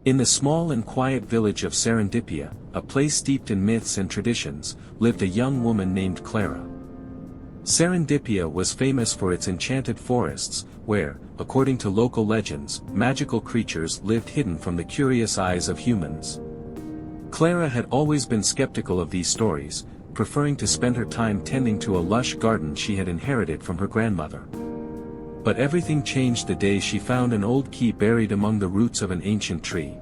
In the small and quiet village of Serendipia, a place steeped in myths and traditions, lived a young woman named Clara. Serendipia was famous for its enchanted forests, where, according to local legends, magical creatures lived hidden from the curious eyes of humans. Clara had always been skeptical of these stories, preferring to spend her time tending to a lush garden she had inherited from her grandmother. But everything changed the day she found an old key buried among the roots of an ancient tree.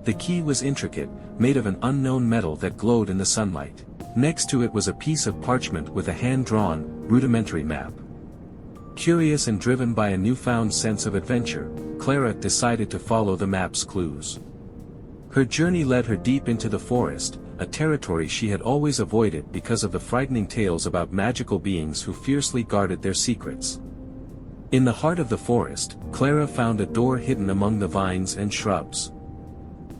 The key was intricate, made of an unknown metal that glowed in the sunlight. Next to it was a piece of parchment with a hand-drawn, rudimentary map. Curious and driven by a newfound sense of adventure, Clara decided to follow the map's clues. Her journey led her deep into the forest, a territory she had always avoided because of the frightening tales about magical beings who fiercely guarded their secrets. In the heart of the forest, Clara found a door hidden among the vines and shrubs.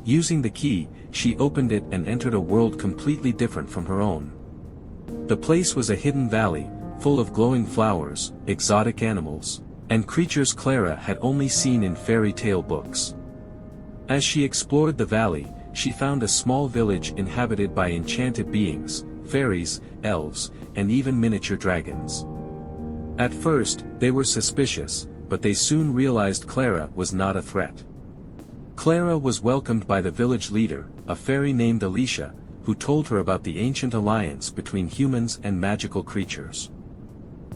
Using the key, she opened it and entered a world completely different from her own. The place was a hidden valley, full of glowing flowers, exotic animals, and creatures Clara had only seen in fairy tale books. As she explored the valley, she found a small village inhabited by enchanted beings, fairies, elves, and even miniature dragons. At first, they were suspicious, but they soon realized Clara was not a threat. Clara was welcomed by the village leader, a fairy named Alicia, who told her about the ancient alliance between humans and magical creatures.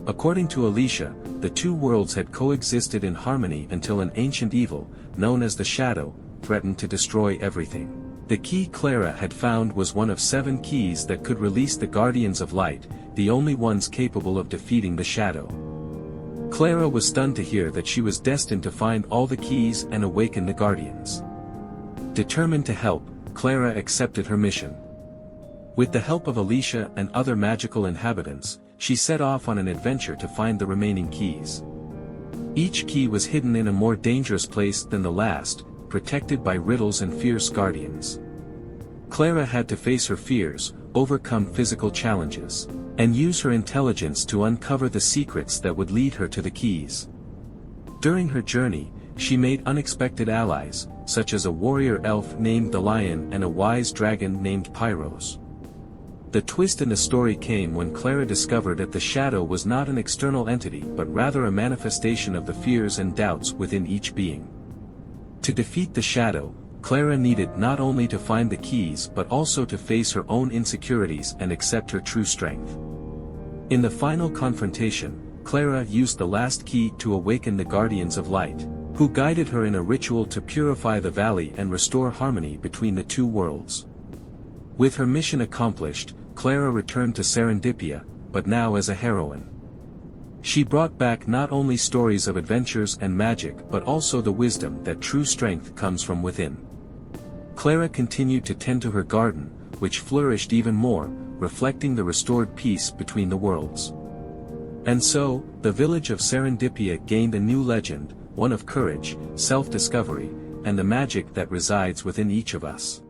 According to Alicia, the two worlds had coexisted in harmony until an ancient evil, known as the Shadow, threatened to destroy everything. The key Clara had found was one of 7 keys that could release the Guardians of Light, the only ones capable of defeating the Shadow. Clara was stunned to hear that she was destined to find all the keys and awaken the Guardians. Determined to help, Clara accepted her mission. With the help of Alicia and other magical inhabitants, she set off on an adventure to find the remaining keys. Each key was hidden in a more dangerous place than the last, protected by riddles and fierce guardians. Clara had to face her fears, overcome physical challenges, and use her intelligence to uncover the secrets that would lead her to the keys. During her journey, she made unexpected allies, such as a warrior elf named the Lion and a wise dragon named Pyros. The twist in the story came when Clara discovered that the Shadow was not an external entity but rather a manifestation of the fears and doubts within each being. To defeat the Shadow, Clara needed not only to find the keys but also to face her own insecurities and accept her true strength. In the final confrontation, Clara used the last key to awaken the Guardians of Light, who guided her in a ritual to purify the valley and restore harmony between the two worlds. With her mission accomplished, Clara returned to Serendipia, but now as a heroine. She brought back not only stories of adventures and magic but also the wisdom that true strength comes from within. Clara continued to tend to her garden, which flourished even more, reflecting the restored peace between the worlds. And so, the village of Serendipia gained a new legend, one of courage, self-discovery, and the magic that resides within each of us.